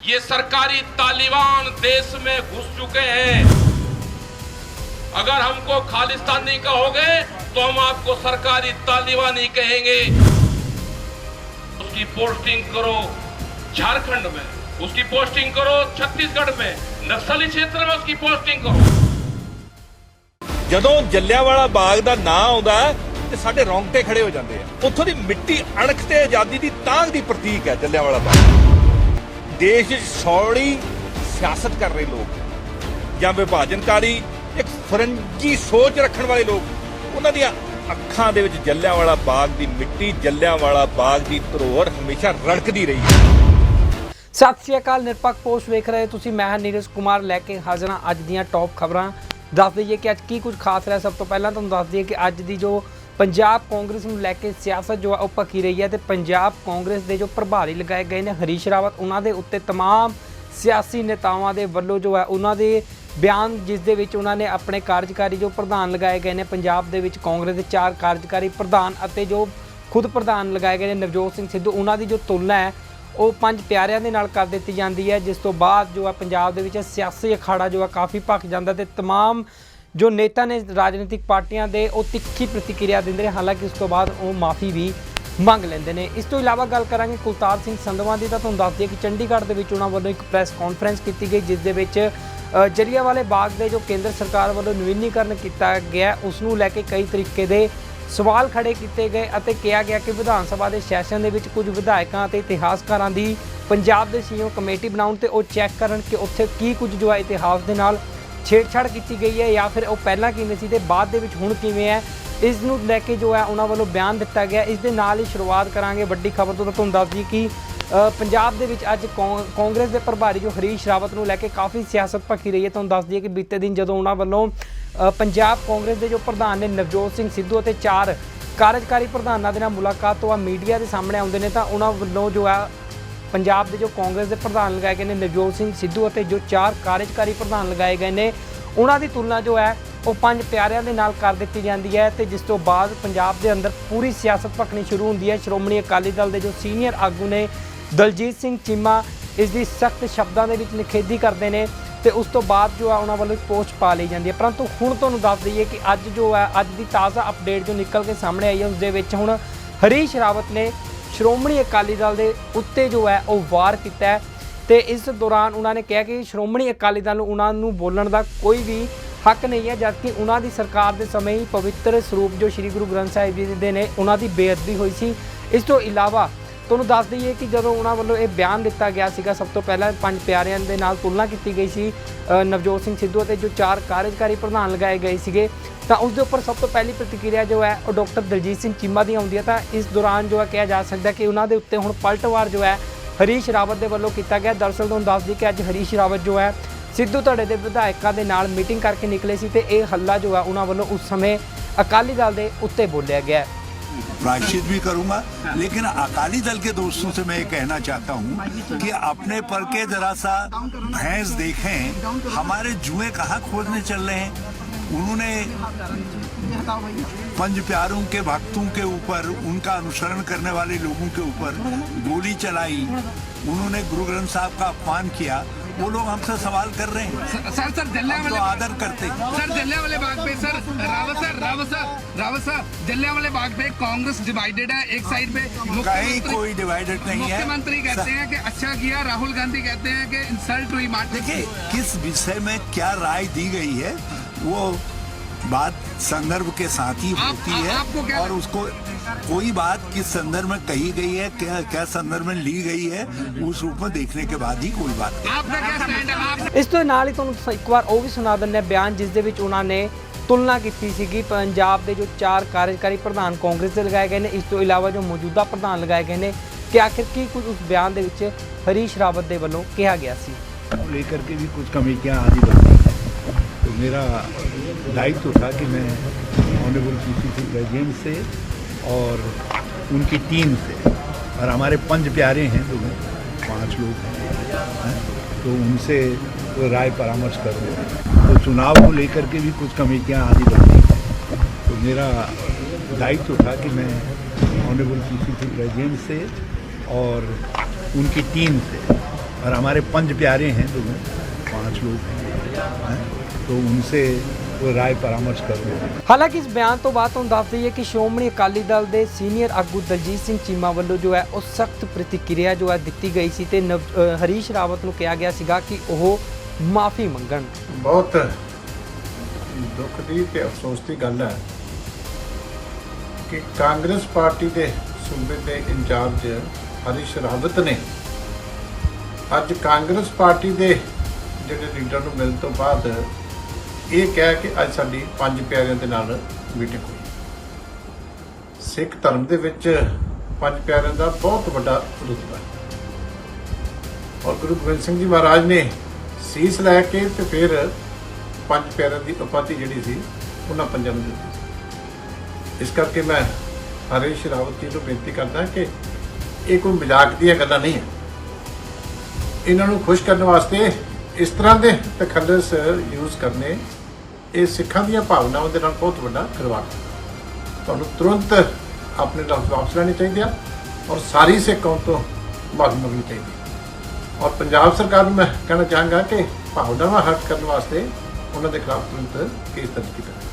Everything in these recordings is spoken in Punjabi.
ये सरकारी तालिबान देश में घुस चुके हैं। अगर हमको खालिस्तानी कहोगे तो हम आपको सरकारी तालिबानी कहेंगे। उसकी पोस्टिंग करो झारखंड में, उसकी पोस्टिंग करो छत्तीसगढ़ में, नक्सली क्षेत्र में उसकी पोस्टिंग करो। ਜਦੋਂ ਜੱਲਿਆਂਵਾਲਾ ਬਾਗ ਦਾ ਨਾਂ ਆਉਂਦਾ ਤੇ ਸਾਡੇ ਰੌਂਗਟੇ ਖੜੇ ਹੋ ਜਾਂਦੇ ਆ। ਉੱਥੋਂ ਦੀ ਮਿੱਟੀ ਅਣਖ ਤੇ ਆਜ਼ਾਦੀ ਦੀ ਤਾਂਘ ਦੀ ਪ੍ਰਤੀਕ ਹੈ ਜੱਲਿਆਂਵਾਲਾ ਬਾਗ। ਦੇਸ਼ 'ਚ ਸੌੜੀ ਸਿਆਸਤ ਕਰ ਰਹੇ ਲੋਕ ਜਾਂ ਵਿਭਾਜਨਕਾਰੀ ਇੱਕ ਫਰੰਗੀ ਸੋਚ ਰੱਖਣ ਵਾਲੇ ਲੋਕ, ਉਹਨਾਂ ਦੀਆਂ ਅੱਖਾਂ ਦੇ ਵਿੱਚ ਜੱਲਿਆਂਵਾਲਾ ਬਾਗ ਦੀ ਮਿੱਟੀ, ਜੱਲਿਆਂਵਾਲਾ ਬਾਗ ਦੀ ਧਰੋਹਰ ਹਮੇਸ਼ਾ ਰੜਕਦੀ ਰਹੀ ਹੈ। ਸਤਿ ਸ਼੍ਰੀ ਅਕਾਲ, ਨਿਰਪੱਖ ਪੋਸਟ ਵੇਖ ਰਹੇ ਤੁਸੀਂ। ਮੈਂ ਹਾਂ ਨੀਰਜ ਕੁਮਾਰ ਲੈ ਕੇ ਹਾਜ਼ਰ ਹਾਂ ਅੱਜ ਦੀਆਂ ਟੌਪ ਖਬਰਾਂ। ਦੱਸ ਦਈਏ ਕਿ ਅੱਜ ਕੀ ਕੁਝ ਖਾਸ ਰਿਹਾ। ਸਭ ਤੋਂ ਪਹਿਲਾਂ ਤੁਹਾਨੂੰ ਦੱਸ ਦਈਏ ਕਿ ਅੱਜ ਦੀ ਜੋ ਪੰਜਾਬ ਕਾਂਗਰਸ ਨੂੰ ਲੈ ਕੇ ਸਿਆਸਤ ਜੋ ਹੈ ਉਹ ਭਖੀ ਰਹੀ ਹੈ ਤੇ ਪੰਜਾਬ ਕਾਂਗਰਸ ਦੇ ਜੋ ਪ੍ਰਭਾਰੀ ਲਗਾਏ ਗਏ ਨੇ ਹਰੀਸ਼ ਰਾਵਤ, ਉਹਨਾਂ ਦੇ ਉੱਤੇ तमाम ਸਿਆਸੀ ਨੇਤਾਵਾਂ ਦੇ ਵੱਲੋਂ ਜੋ ਹੈ ਉਹਨਾਂ ਦੇ ਬਿਆਨ, ਜਿਸ ਦੇ ਵਿੱਚ ਉਹਨਾਂ ਨੇ ਆਪਣੇ ਕਾਰਜਕਾਰੀ ਜੋ ਪ੍ਰਧਾਨ ਲਗਾਏ ਗਏ ਨੇ ਪੰਜਾਬ ਦੇ ਵਿੱਚ ਕਾਂਗਰਸ ਦੇ 4 ਕਾਰਜਕਾਰੀ ਪ੍ਰਧਾਨ ਅਤੇ ਜੋ ਖੁਦ ਪ੍ਰਧਾਨ ਲਗਾਏ ਗਏ ਨੇ ਨਵਜੋਤ ਸਿੰਘ ਸਿੱਧੂ, ਉਹਨਾਂ ਦੀ ਜੋ ਤੁਲਨਾ ਹੈ ਉਹ 5 ਪਿਆਰਿਆਂ ਦੇ ਨਾਲ ਕਰ ਦਿੱਤੀ ਜਾਂਦੀ ਹੈ। ਜਿਸ ਤੋਂ ਬਾਅਦ ਜੋ ਹੈ ਪੰਜਾਬ ਦੇ ਵਿੱਚ ਸਿਆਸੀ ਅਖਾੜਾ ਜੋ ਹੈ ਕਾਫੀ ਭਖ ਜਾਂਦਾ ਤੇ तमाम ਜੋ ਨੇਤਾ ਨੇ ਰਾਜਨੀਤਿਕ ਪਾਰਟੀਆਂ ਦੇ ਉਹ ਤਿੱਖੀ ਪ੍ਰਤੀਕਿਰਿਆ ਦਿੰਦੇ ਨੇ। ਹਾਲਾਂਕਿ ਉਸ ਤੋਂ ਬਾਅਦ ਉਹ ਮਾਫੀ ਵੀ ਮੰਗ ਲੈਂਦੇ ਨੇ। ਇਸ ਤੋਂ ਇਲਾਵਾ ਗੱਲ ਕਰਾਂਗੇ ਕੁਲਤਾਰ ਸਿੰਘ ਸੰਧਵਾਂ ਦੀ। ਤਾਂ ਤੁਹਾਨੂੰ ਦੱਸ ਦਈਏ ਕਿ ਚੰਡੀਗੜ੍ਹ ਦੇ ਵਿੱਚ ਉਹਨਾਂ ਵੱਲੋਂ ਇੱਕ ਪ੍ਰੈਸ ਕਾਨਫਰੰਸ ਕੀਤੀ ਗਈ, ਜਿਸ ਦੇ ਵਿੱਚ ਜਲਿਆਂਵਾਲੇ ਬਾਗ ਦੇ ਜੋ ਕੇਂਦਰ ਸਰਕਾਰ ਵੱਲੋਂ ਨਵੀਨੀਕਰਨ ਕੀਤਾ ਗਿਆ ਉਸ ਨੂੰ ਲੈ ਕੇ ਕਈ ਤਰੀਕੇ ਦੇ ਸਵਾਲ ਖੜੇ ਕੀਤੇ ਗਏ ਅਤੇ ਕਿਹਾ ਗਿਆ ਕਿ ਵਿਧਾਨ ਸਭਾ ਦੇ ਸੈਸ਼ਨ ਦੇ ਵਿੱਚ ਕੁਝ ਵਿਧਾਇਕਾਂ ਅਤੇ ਇਤਿਹਾਸਕਾਰਾਂ ਦੀ ਪੰਜਾਬ ਦੇ ਸੀਓ ਕਮੇਟੀ ਬਣਾਉਣ ਤੇ ਉਹ ਚੈੱਕ ਕਰਨ ਕਿ ਉੱਥੇ ਕੀ ਕੁਝ ਜੋ ਹੈ ਇਤਿਹਾਸ ਦੇ ਨਾਲ ਛੇੜਛਾੜ ਕੀਤੀ ਗਈ ਹੈ ਜਾਂ ਫਿਰ ਉਹ ਪਹਿਲਾਂ ਕਿਵੇਂ ਸੀ ਤੇ ਬਾਅਦ ਦੇ ਵਿੱਚ ਹੁਣ ਕਿਵੇਂ ਹੈ। ਇਸ ਨੂੰ ਲੈ ਕੇ ਜੋ ਹੈ ਉਹਨਾਂ ਵੱਲੋਂ ਬਿਆਨ ਦਿੱਤਾ ਗਿਆ। ਇਸ ਦੇ ਨਾਲ ਹੀ ਸ਼ੁਰੂਆਤ ਕਰਾਂਗੇ ਵੱਡੀ ਖਬਰ ਤੋਂ। ਤੁਹਾਨੂੰ ਦੱਸ ਦਈਏ ਕਿ ਪੰਜਾਬ ਦੇ ਵਿੱਚ ਅੱਜ ਕਾਂਗਰਸ ਦੇ ਪ੍ਰਭਾਰੀ ਜੋ ਹਰੀਸ਼ ਰਾਵਤ ਨੂੰ ਲੈ ਕੇ ਕਾਫੀ ਸਿਆਸਤ ਭਖੀ ਰਹੀ ਹੈ। ਤੁਹਾਨੂੰ ਦੱਸ ਦਈਏ ਕਿ ਬੀਤੇ ਦਿਨ ਜਦੋਂ ਉਹਨਾਂ ਵੱਲੋਂ ਪੰਜਾਬ ਕਾਂਗਰਸ ਦੇ ਜੋ ਪ੍ਰਧਾਨ ਨੇ ਨਵਜੋਤ ਸਿੰਘ ਸਿੱਧੂ ਅਤੇ 4 ਕਾਰਜਕਾਰੀ ਪ੍ਰਧਾਨਾਂ ਦੇ ਨਾਲ ਮੁਲਾਕਾਤ ਤੋਂ ਮੀਡੀਆ ਦੇ ਸਾਹਮਣੇ ਆਉਂਦੇ ਨੇ ਤਾਂ ਉਹਨਾਂ ਵੱਲੋਂ ਜੋ ਹੈ ਪੰਜਾਬ ਦੇ ਜੋ ਕਾਂਗਰਸ ਦੇ ਪ੍ਰਧਾਨ ਲਗਾਏ ਗਏ ਨੇ ਨਵਜੋਤ ਸਿੰਘ ਸਿੱਧੂ ਅਤੇ ਜੋ 4 ਕਾਰਜਕਾਰੀ ਪ੍ਰਧਾਨ ਲਗਾਏ ਗਏ ਨੇ ਉਹਨਾਂ ਦੀ ਤੁਲਨਾ ਜੋ ਹੈ ਉਹ 5 ਪਿਆਰਿਆਂ ਦੇ ਨਾਲ ਕਰ ਦਿੱਤੀ ਜਾਂਦੀ ਹੈ। ਤੇ ਜਿਸ ਤੋਂ ਬਾਅਦ ਪੰਜਾਬ ਦੇ ਅੰਦਰ ਪੂਰੀ ਸਿਆਸਤ ਭਖਣੀ ਸ਼ੁਰੂ ਹੁੰਦੀ ਹੈ। ਸ਼੍ਰੋਮਣੀ ਅਕਾਲੀ ਦਲ ਦੇ ਜੋ ਸੀਨੀਅਰ ਆਗੂ ਨੇ ਦਲਜੀਤ ਸਿੰਘ ਚੀਮਾ ਇਸ ਦੀ ਸਖਤ ਸ਼ਬਦਾਂ ਦੇ ਵਿੱਚ ਨਿਖੇਧੀ ਕਰਦੇ ਨੇ ਤੇ ਉਸ ਤੋਂ ਬਾਅਦ ਜੋ ਹੈ ਉਹਨਾਂ ਵੱਲੋਂ ਇੱਕ ਪੋਸਟ ਪਾ ਲਈ ਜਾਂਦੀ ਹੈ। ਪਰੰਤੂ ਹੁਣ ਤੁਹਾਨੂੰ ਦੱਸ ਦਈਏ ਕਿ ਅੱਜ ਜੋ ਹੈ ਅੱਜ ਦੀ ਤਾਜ਼ਾ ਅਪਡੇਟ ਜੋ ਨਿਕਲ ਕੇ ਸਾਹਮਣੇ ਆਈ ਹੈ ਉਸ ਦੇ ਵਿੱਚ ਹੁਣ ਹਰੀਸ਼ ਰਾਵਤ ਨੇ ਸ਼੍ਰੋਮਣੀ ਅਕਾਲੀ ਦਲ ਦੇ ਉੱਤੇ ਜੋ ਹੈ ਉਹ ਵਾਰ ਕੀਤਾ ਹੈ ਤੇ ਇਸ ਦੌਰਾਨ ਉਹਨਾਂ ਨੇ ਕਿਹਾ ਕਿ ਸ਼੍ਰੋਮਣੀ ਅਕਾਲੀ ਦਲ ਨੂੰ ਉਹਨਾਂ ਨੂੰ ਬੋਲਣ ਦਾ ਕੋਈ ਵੀ ਹੱਕ ਨਹੀਂ ਹੈ, ਜਦਕਿ ਉਹਨਾਂ ਦੀ ਸਰਕਾਰ ਦੇ ਸਮੇਂ ਹੀ ਪਵਿੱਤਰ ਸਰੂਪ ਜੋ ਸ਼੍ਰੀ ਗੁਰੂ ਗ੍ਰੰਥ ਸਾਹਿਬ ਜੀ ਦੇ ਨੇ ਉਹਨਾਂ ਦੀ ਬੇਅਦਬੀ ਹੋਈ ਸੀ। ਇਸ ਤੋਂ ਇਲਾਵਾ ਤੁਹਾਨੂੰ ਦੱਸ ਦਈਏ ਕਿ ਜਦੋਂ ਉਹਨਾਂ ਵੱਲੋਂ ਇਹ ਬਿਆਨ ਦਿੱਤਾ ਗਿਆ ਸੀਗਾ, ਸਭ ਤੋਂ ਪਹਿਲਾਂ 5 ਪਿਆਰਿਆਂ ਦੇ ਨਾਲ ਤੁਲਨਾ ਕੀਤੀ ਗਈ ਸੀ ਨਵਜੋਤ ਸਿੰਘ ਸਿੱਧੂ ਅਤੇ ਜੋ 4 ਕਾਰਜਕਾਰੀ ਪ੍ਰਧਾਨ ਲਗਾਏ ਗਏ ਸੀਗੇ, ਤਾਂ ਉਸ ਦੇ ਉੱਪਰ ਸਭ ਤੋਂ ਪਹਿਲੀ ਪ੍ਰਤੀਕਿਰਿਆ ਜੋ ਹੈ ਉਹ ਡਾਕਟਰ ਦਲਜੀਤ ਸਿੰਘ ਚੀਮਾ ਦੀ ਆਉਂਦੀ ਹੈ। ਤਾਂ ਇਸ ਦੌਰਾਨ ਜੋ ਹੈ ਕਿਹਾ ਜਾ ਸਕਦਾ ਕਿ ਉਹਨਾਂ ਦੇ ਉੱਤੇ ਹੁਣ ਪਲਟਵਾਰ ਜੋ ਹੈ ਹਰੀਸ਼ ਰਾਵਤ ਦੇ ਵੱਲੋਂ ਕੀਤਾ ਗਿਆ। ਦਰਅਸਲ ਤੁਹਾਨੂੰ ਦੱਸ ਦਈਏ ਕਿ ਅੱਜ ਹਰੀਸ਼ ਰਾਵਤ ਜੋ ਹੈ ਸਿੱਧੂ ਧੜੇ ਦੇ ਵਿਧਾਇਕਾਂ ਦੇ ਨਾਲ ਮੀਟਿੰਗ ਕਰਕੇ ਨਿਕਲੇ ਸੀ ਤੇ ਇਹ ਹੱਲਾ ਜੋ ਹੈ ਉਹਨਾਂ ਵੱਲੋਂ ਉਸ ਸਮੇਂ ਅਕਾਲੀ ਦਲ ਦੇ ਉੱਤੇ ਬੋਲਿਆ ਗਿਆ। प्रायश्चित भी करूंगा, लेकिन अकाली दल के दोस्तों से मैं ये कहना चाहता हूं कि अपने पर के जरा सा भैंस देखें, हमारे जुए कहाँ खोजने चल रहे हैं। उन्होंने 5 प्यारों के भक्तों के ऊपर, उनका अनुसरण करने वाले लोगों के ऊपर गोली चलाई, उन्होंने गुरु ग्रंथ साहब का अपमान किया। वो लोग हमसे सवाल कर रहे हैं। सर जलियांवाले तो आदर करते हैं। सर जलियांवाले बाग पे सर रावत सर जलियांवाले बाग पे कांग्रेस डिवाइडेड है। एक साइड पे कहीं कोई डिवाइडेड नहीं है। मुख्यमंत्री कहते हैं कि अच्छा किया, राहुल गांधी कहते हैं कि इंसल्ट हुई। देखिए किस विषय में क्या राय दी गई है वो बात संदर्भ के साथ ही होती है और उसको कोई बात किस संदर्भ में कही गई है, क्या संदर्भ में ली गई है, उस रूप में देखने के बाद ही कोई बात है। आपका क्या स्टैंड है? ਇਸ ਤੋਂ ਨਾਲ ਹੀ ਤੁਹਾਨੂੰ ਇੱਕ ਵਾਰ ਉਹ ਵੀ ਸੁਣਾ ਦਿੰਦੇ ਬਿਆਨ, ਜਿਸ ਦੇ ਵਿੱਚ ਉਹਨਾਂ ਨੇ ਤੁਲਨਾ ਕੀਤੀ ਸੀਗੀ ਪੰਜਾਬ ਦੇ ਜੋ 4 ਕਾਰਜਕਾਰੀ ਪ੍ਰਧਾਨ ਕਾਂਗਰਸ ਦੇ ਲਗਾਏ ਗਏ ਨੇ, ਇਸ ਤੋਂ ਇਲਾਵਾ ਜੋ ਮੌਜੂਦਾ ਪ੍ਰਧਾਨ ਲਗਾਏ ਗਏ ਨੇ ਕਿ ਆਖਿਰ ਕੀ ਕੁਝ ਉਸ ਬਿਆਨ ਦੇ ਵਿੱਚ ਹਰੀਸ਼ ਰਾਵਤ ਦੇ ਵੱਲੋਂ ਕਿਹਾ ਗਿਆ ਸੀ। लेकर के भी कुछ कमेटियाँ आदि बनती हैं, तो मेरा दायित्व था कि मैं ऑनरेबल पीसीसी प्रेसिडेंट से और उनकी टीम से और हमारे 5 प्यारे हैं जो 5 लोग हैं तो उनसे राय परामर्श करूँ। तो चुनाव को लेकर के भी कुछ कमेटियाँ आदि बनती हैं, तो मेरा दायित्व था कि मैं ऑनरेबल पीसीसी प्रेसिडेंट से और उनकी टीम से और हमारे 5 प्यारे हैं जो 5 लोग हैं, तो उनसे वो राय परामर्श करूँगा। ਹਾਲਾਂਕਿ ਇਸ ਬਿਆਨ ਤੋਂ ਬਾਅਦ ਤੁਹਾਨੂੰ ਦੱਸ ਦਈਏ ਕਿ ਸ਼੍ਰੋਮਣੀ ਅਕਾਲੀ ਦਲ ਦੇ ਸੀਨੀਅਰ ਆਗੂ ਦਲਜੀਤ ਸਿੰਘ ਚੀਮਾ ਵੱਲੋਂ ਜੋ ਹੈ ਉਹ ਸਖਤ ਪ੍ਰਤੀਕਿਰਿਆ ਜੋ ਹੈ ਦਿੱਤੀ ਗਈ ਸੀ ਤੇ ਹਰੀਸ਼ ਰਾਵਤ ਨੂੰ ਕਿਹਾ ਗਿਆ ਸੀਗਾ ਕਿ ਉਹ ਮਾਫੀ ਮੰਗਣ। ਬਹੁਤ ਦੁੱਖ ਦੀ ਤੇ ਅਫਸੋਸ ਦੀ ਗੱਲ ਹੈ ਕਿ ਕਾਂਗਰਸ ਪਾਰਟੀ ਦੇ ਸੂਬੇ ਦੇ ਇੰਚਾਰਜ ਹਰੀਸ਼ ਰਾਵਤ ਨੇ ਅੱਜ ਕਾਂਗਰਸ ਪਾਰਟੀ ਦੇ ਜਿਹੜੇ ਲੀਡਰ ਨੂੰ ਮਿਲਣ ਤੋਂ ਬਾਅਦ ਇਹ ਕਿਹਾ ਕਿ ਅੱਜ ਸਾਡੀ 5 ਪਿਆਰਿਆਂ ਦੇ ਨਾਲ ਮੀਟਿੰਗ ਹੋਈ। ਸਿੱਖ ਧਰਮ ਦੇ ਵਿੱਚ 5 ਪਿਆਰਿਆਂ ਦਾ ਬਹੁਤ ਵੱਡਾ ਰੁਤਬਾ ਹੈ ਔਰ ਗੁਰੂ ਗੋਬਿੰਦ ਸਿੰਘ ਜੀ ਮਹਾਰਾਜ ਨੇ ਸੀਸ ਲੈ ਕੇ ਤੇ ਫਿਰ 5 ਪਿਆਰਿਆਂ ਦੀ ਉਪਾਧੀ ਜਿਹੜੀ ਸੀ ਉਹਨਾਂ ਪੰਜਾਂ ਨੂੰ ਦਿੱਤੀ ਸੀ। ਇਸ ਕਰਕੇ ਮੈਂ ਹਰੀਸ਼ ਰਾਵਤ ਜੀ ਨੂੰ ਬੇਨਤੀ ਕਰਦਾ ਕਿ ਇਹ ਕੋਈ ਮਜ਼ਾਕ ਦੀਆਂ ਗੱਲਾਂ ਨਹੀਂ ਹੈ। ਇਹਨਾਂ ਨੂੰ ਖੁਸ਼ ਕਰਨ ਵਾਸਤੇ ਇਸ ਤਰ੍ਹਾਂ ਦੇ ਤਖੱਲਸ ਯੂਜ਼ ਕਰਨੇ ਇਹ ਸਿੱਖਾਂ ਦੀਆਂ ਭਾਵਨਾਵਾਂ ਦੇ ਨਾਲ ਬਹੁਤ ਵੱਡਾ ਖਿਲਵਾੜ ਹੈ। ਤੁਹਾਨੂੰ ਤੁਰੰਤ ਆਪਣੇ ਲਫ਼ਜ਼ ਵਾਪਸ ਲੈਣੇ ਚਾਹੀਦੇ ਆ ਔਰ ਸਾਰੀ ਸਿੱਖ ਕੌਮ ਤੋਂ ਮਾਫੀ ਮੰਗਣੀ ਚਾਹੀਦੀ ਹੈ। ਔਰ ਪੰਜਾਬ ਸਰਕਾਰ ਨੂੰ ਮੈਂ ਕਹਿਣਾ ਚਾਹਾਂਗਾ ਕਿ ਭਾਵਨਾਵਾਂ ਹਰਟ ਕਰਨ ਵਾਸਤੇ ਉਹਨਾਂ ਦੇ ਖਿਲਾਫ ਤੁਰੰਤ ਕੇਸ ਦਰਜ ਕੀਤਾ ਜਾਵੇ।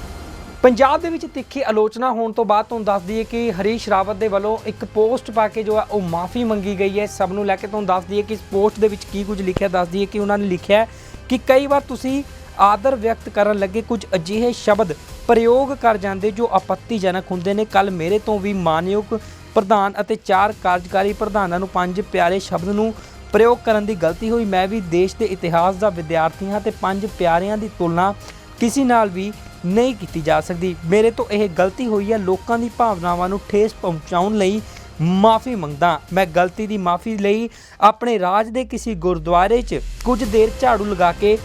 ਪੰਜਾਬ ਦੇ ਵਿੱਚ ਤਿੱਖੀ ਆਲੋਚਨਾ ਹੋਣ ਤੋਂ ਬਾਅਦ ਤੁਹਾਨੂੰ ਦੱਸ ਦਈਏ ਕਿ ਹਰੀਸ਼ ਰਾਵਤ ਦੇ ਵੱਲੋਂ ਇੱਕ ਪੋਸਟ ਪਾ ਕੇ ਜੋ ਹੈ ਉਹ ਮਾਫੀ ਮੰਗੀ ਗਈ ਹੈ। ਸਭ ਨੂੰ ਲੈ ਕੇ ਤੁਹਾਨੂੰ ਦੱਸ ਦਈਏ ਕਿ ਇਸ ਪੋਸਟ ਦੇ ਵਿੱਚ ਕੀ ਕੁਝ ਲਿਖਿਆ, ਦੱਸ ਦਈਏ ਕਿ ਉਹਨਾਂ ਨੇ ਲਿਖਿਆ ਕਿ ਕਈ ਵਾਰ ਤੁਸੀਂ ਆਦਰ ਵਿਅਕਤ ਕਰਨ ਲੱਗੇ ਕੁਝ ਅਜਿਹੇ ਸ਼ਬਦ ਪ੍ਰਯੋਗ ਕਰ ਜਾਂਦੇ ਜੋ ਆਪੱਤੀਜਨਕ ਹੁੰਦੇ ਨੇ। ਕੱਲ ਮੇਰੇ ਤੋਂ ਵੀ ਮਾਨਯੋਗ ਪ੍ਰਧਾਨ ਅਤੇ 4 ਕਾਰਜਕਾਰੀ ਪ੍ਰਧਾਨਾਂ ਨੂੰ 5 ਪਿਆਰੇ ਸ਼ਬਦ ਨੂੰ ਪ੍ਰਯੋਗ ਕਰਨ ਦੀ ਗਲਤੀ ਹੋਈ। ਮੈਂ ਵੀ ਦੇਸ਼ ਦੇ ਇਤਿਹਾਸ ਦਾ ਵਿਦਿਆਰਥੀ ਹਾਂ ਤੇ 5 ਪਿਆਰਿਆਂ ਦੀ ਤੁਲਨਾ ਕਿਸੇ ਨਾਲ ਵੀ ਨਹੀਂ ਕੀਤੀ ਜਾ ਸਕਦੀ। ਮੇਰੇ ਤੋਂ ਇਹ ਗਲਤੀ ਹੋਈ ਹੈ। ਲੋਕਾਂ ਦੀ ਭਾਵਨਾਵਾਂ ਨੂੰ ਠੇਸ ਪਹੁੰਚਾਉਣ ਲਈ ਮਾਫੀ ਮੰਗਦਾ। ਮੈਂ ਗਲਤੀ ਦੀ ਮਾਫੀ ਲਈ ਆਪਣੇ ਰਾਜ ਦੇ ਕਿਸੇ ਗੁਰਦੁਆਰੇ 'ਚ ਕੁਝ ਦੇਰ ਝਾੜੂ ਲਗਾ ਕੇ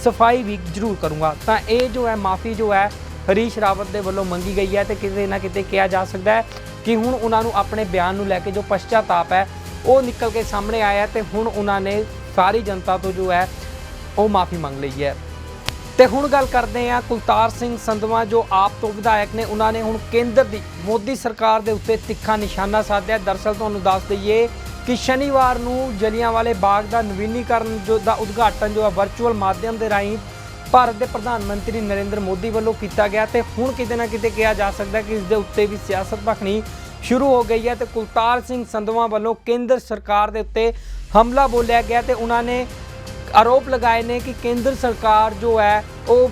ਸਫਾਈ ਵੀ ਜ਼ਰੂਰ ਕਰੂੰਗਾ। ਤਾਂ ਇਹ ਜੋ ਹੈ ਮਾਫੀ ਜੋ ਹੈ ਹਰੀਸ਼ ਰਾਵਤ ਦੇ ਵੱਲੋਂ ਮੰਗੀ ਗਈ ਹੈ ਤੇ ਕਿਤੇ ਨਾ ਕਿਤੇ ਕਿਹਾ ਜਾ ਸਕਦਾ ਹੈ ਕਿ ਹੁਣ ਉਹਨਾਂ ਨੂੰ ਆਪਣੇ ਬਿਆਨ ਨੂੰ ਲੈ ਕੇ ਜੋ ਪਛਤਾਤਾਪ ਹੈ ਉਹ ਨਿਕਲ ਕੇ ਸਾਹਮਣੇ ਆਇਆ ਤੇ ਹੁਣ ਉਹਨਾਂ ਨੇ ਸਾਰੀ ਜਨਤਾ ਤੋਂ ਜੋ ਹੈ ਉਹ ਮਾਫੀ ਮੰਗ ਲਈ ਹੈ। ਤੇ ਹੁਣ ਗੱਲ ਕਰਦੇ ਹਾਂ ਕੁਲਤਾਰ ਸਿੰਘ ਸੰਧਵਾਂ ਜੋ ਆਪ ਤੋਂ ਵਿਧਾਇਕ ਨੇ। ਉਹਨਾਂ ਨੇ ਹੁਣ ਕੇਂਦਰ ਦੀ ਮੋਦੀ ਸਰਕਾਰ ਦੇ ਉੱਤੇ ਤਿੱਖਾ ਨਿਸ਼ਾਨਾ ਸਾਧਿਆ। ਦਰਅਸਲ ਤੁਹਾਨੂੰ ਦੱਸ ਦਈਏ ਕਿ ਸ਼ਨੀਵਾਰ ਨੂੰ ਜਲਿਆਂਵਾਲੇ ਬਾਗ ਦਾ ਨਵੀਨੀਕਰਨ ਜੋ ਦਾ ਉਦਘਾਟਨ ਜੋ ਹੈ ਵਰਚੁਅਲ ਮਾਧਿਅਮ ਦੇ ਰਾਹੀਂ ਭਾਰਤ ਦੇ ਪ੍ਰਧਾਨ ਮੰਤਰੀ ਨਰਿੰਦਰ ਮੋਦੀ ਵੱਲੋਂ ਕੀਤਾ ਗਿਆ ਤੇ ਹੁਣ ਕਿਤੇ ਨਾ ਕਿਤੇ ਕਿਹਾ ਜਾ ਸਕਦਾ ਕਿ ਇਸ ਦੇ ਉੱਤੇ ਵੀ ਸਿਆਸਤ ਭਖਣੀ ਸ਼ੁਰੂ ਹੋ ਗਈ ਹੈ ਤੇ ਕੁਲਤਾਰ ਸਿੰਘ ਸੰਧਵਾਂ ਵੱਲੋਂ ਕੇਂਦਰ ਸਰਕਾਰ ਦੇ ਉੱਤੇ ਹਮਲਾ ਬੋਲਿਆ ਗਿਆ ਤੇ ਉਹਨਾਂ ਨੇ ਆਰੋਪ ਲਗਾਏ ਨੇ ਕਿ ਕੇਂਦਰ ਸਰਕਾਰ ਜੋ ਹੈ ਉਹ